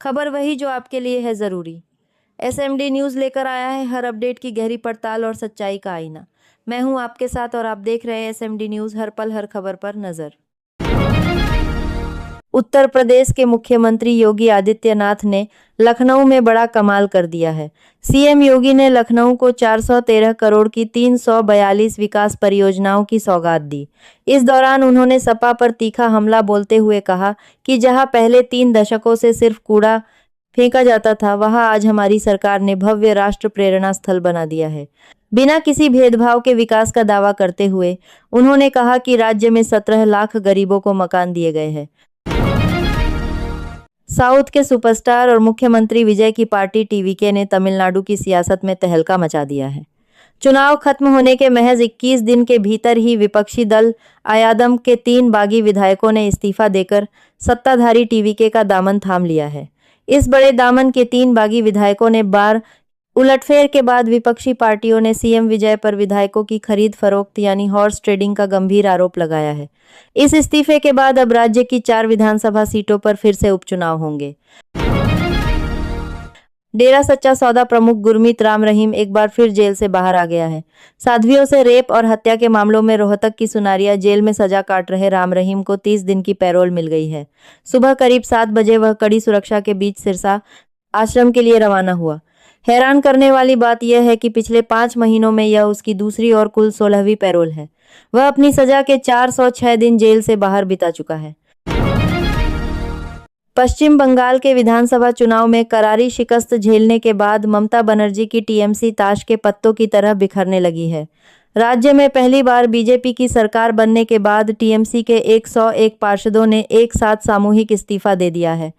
खबर वही जो आपके लिए है ज़रूरी। एसएमडी न्यूज़ लेकर आया है हर अपडेट की गहरी पड़ताल और सच्चाई का आईना। मैं हूं आपके साथ और आप देख रहे हैं एसएमडी न्यूज़, हर पल हर खबर पर नज़र। उत्तर प्रदेश के मुख्यमंत्री योगी आदित्यनाथ ने लखनऊ में बड़ा कमाल कर दिया है। सीएम योगी ने लखनऊ को 413 करोड़ की 342 विकास परियोजनाओं की सौगात दी। इस दौरान उन्होंने सपा पर तीखा हमला बोलते हुए कहा कि जहां पहले 3 दशकों से सिर्फ कूड़ा फेंका जाता था, वहां आज हमारी सरकार ने भव्य राष्ट्र प्रेरणा स्थल बना दिया है। बिना किसी भेदभाव के विकास का दावा करते हुए उन्होंने कहा कि राज्य में 17 लाख गरीबों को मकान दिए गए हैं। साउथ के सुपरस्टार और मुख्यमंत्री विजय की पार्टी टीवीके ने तमिलनाडु की सियासत में तहलका मचा दिया है। चुनाव खत्म होने के महज 21 दिन के भीतर ही विपक्षी दल आयादम के 3 बागी विधायकों ने इस्तीफा देकर सत्ताधारी टीवीके का दामन थाम लिया है। इस बड़े दामन के 3 बागी विधायकों ने बार उलटफेर के बाद विपक्षी पार्टियों ने सीएम विजय पर विधायकों की खरीद फरोख्त यानी हॉर्स ट्रेडिंग का गंभीर आरोप लगाया है। इस इस्तीफे के बाद अब राज्य की 4 विधानसभा सीटों पर फिर से उपचुनाव होंगे। डेरा सच्चा सौदा प्रमुख गुरमीत राम रहीम एक बार फिर जेल से बाहर आ गया है। साध्वियों से रेप और हत्या के मामलों में रोहतक की सुनारिया जेल में सजा काट रहे राम रहीम को 30 दिन की पैरोल मिल गई है। सुबह करीब 7 बजे वह कड़ी सुरक्षा के बीच सिरसा आश्रम के लिए रवाना हुआ। हैरान करने वाली बात यह है कि पिछले 5 महीनों में यह उसकी दूसरी और कुल 16वीं पैरोल है। वह अपनी सजा के 406 दिन जेल से बाहर बिता चुका है। पश्चिम बंगाल के विधानसभा चुनाव में करारी शिकस्त झेलने के बाद ममता बनर्जी की टीएमसी ताश के पत्तों की तरह बिखरने लगी है। राज्य में पहली बार बीजेपी की सरकार बनने के बाद टीएमसी के 101 पार्षदों ने एक साथ सामूहिक इस्तीफा दे दिया है।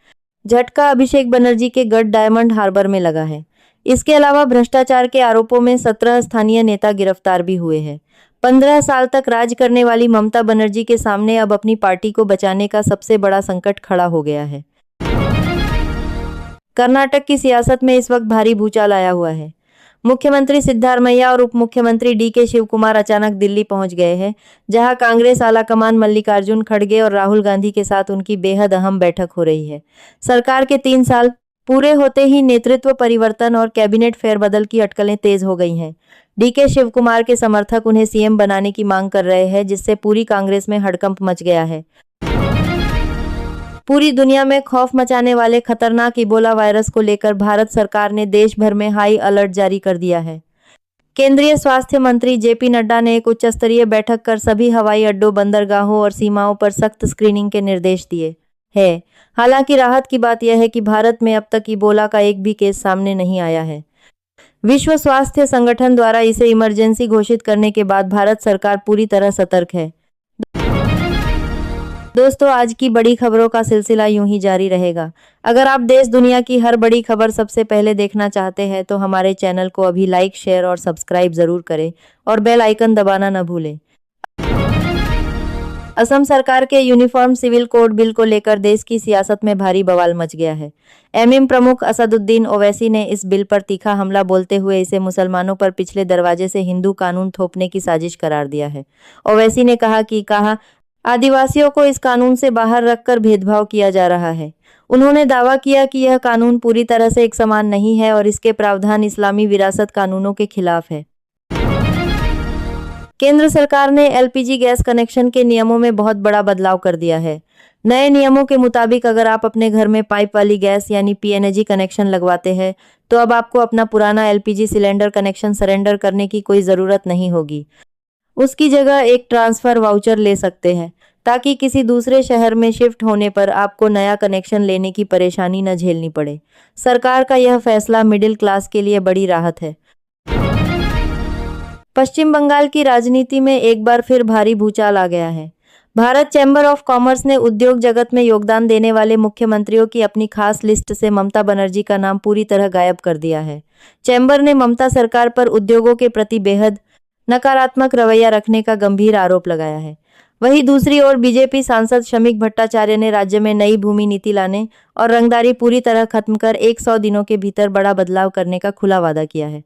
झटका अभिषेक बनर्जी के गढ़ डायमंड हार्बर में लगा है। इसके अलावा भ्रष्टाचार के आरोपों में 17 स्थानीय नेता गिरफ्तार भी हुए हैं। 15 साल तक राज करने वाली ममता बनर्जी के सामने अब अपनी पार्टी को बचाने का सबसे बड़ा संकट खड़ा हो गया है। कर्नाटक की सियासत में इस वक्त भारी भूचाल आया हुआ है। मुख्यमंत्री सिद्धारमैया और उप मुख्यमंत्री डीके शिवकुमार अचानक दिल्ली पहुंच गए हैं, जहां कांग्रेस आलाकमान मल्लिकार्जुन खड़गे और राहुल गांधी के साथ उनकी बेहद अहम बैठक हो रही है। सरकार के 3 साल पूरे होते ही नेतृत्व परिवर्तन और कैबिनेट फेरबदल की अटकलें तेज हो गई हैं। डीके शिवकुमार के समर्थक उन्हें सीएम बनाने की मांग कर रहे हैं, जिससे पूरी कांग्रेस में हड़कंप मच गया है। पूरी दुनिया में खौफ मचाने वाले खतरनाक इबोला वायरस को लेकर भारत सरकार ने देश भर में हाई अलर्ट जारी कर दिया है। केंद्रीय स्वास्थ्य मंत्री जेपी नड्डा ने एक उच्च स्तरीय बैठक कर सभी हवाई अड्डों, बंदरगाहों और सीमाओं पर सख्त स्क्रीनिंग के निर्देश दिए हैं। हालांकि राहत की बात यह है कि भारत में अब तक इबोला का एक भी केस सामने नहीं आया है। विश्व स्वास्थ्य संगठन द्वारा इसे इमरजेंसी घोषित करने के बाद भारत सरकार पूरी तरह सतर्क है। दोस्तों, आज की बड़ी खबरों का सिलसिला यूं ही जारी रहेगा। अगर आप देश दुनिया की हर बड़ी खबर सबसे पहले देखना चाहते हैं तो हमारे चैनल को अभी लाइक, शेयर और सब्सक्राइब जरूर करें और बेल आइकन दबाना न भूलें। असम सरकार के यूनिफॉर्म सिविल कोड बिल को लेकर देश की सियासत में भारी बवाल मच गया है। एमएम प्रमुख असदुद्दीन ओवैसी ने इस बिल पर तीखा हमला बोलते हुए इसे मुसलमानों पर पिछले दरवाजे से हिंदू कानून थोपने की साजिश करार दिया है। ओवैसी ने कहा आदिवासियों को इस कानून से बाहर रखकर भेदभाव किया जा रहा है। उन्होंने दावा किया कि यह कानून पूरी तरह से एक समान नहीं है और इसके प्रावधान इस्लामी विरासत कानूनों के खिलाफ है। केंद्र सरकार ने एलपीजी गैस कनेक्शन के नियमों में बहुत बड़ा बदलाव कर दिया है। नए नियमों के मुताबिक अगर आप अपने घर में पाइप वाली गैस यानी पीएनजी कनेक्शन लगवाते हैं तो अब आपको अपना पुराना एलपीजी सिलेंडर कनेक्शन सरेंडर करने की कोई ज़रूरत नहीं होगी। उसकी जगह एक ट्रांसफर वाउचर ले सकते हैं, ताकि किसी दूसरे शहर में शिफ्ट होने पर आपको नया कनेक्शन लेने की परेशानी न झेलनी पड़े। सरकार का यह फैसला मिडिल क्लास के लिए बड़ी राहत है। पश्चिम बंगाल की राजनीति में एक बार फिर भारी भूचाल आ गया है। भारत चैम्बर ऑफ कॉमर्स ने उद्योग जगत में योगदान देने वाले मुख्यमंत्रियों की अपनी खास लिस्ट से ममता बनर्जी का नाम पूरी तरह गायब कर दिया है। चैम्बर ने ममता सरकार पर उद्योगों के प्रति बेहद नकारात्मक रवैया रखने का गंभीर आरोप लगाया है। वहीं दूसरी ओर बीजेपी सांसद शमीक भट्टाचार्य ने राज्य में नई भूमि नीति लाने और रंगदारी पूरी तरह खत्म कर 100 दिनों के भीतर बड़ा बदलाव करने का खुला वादा किया है।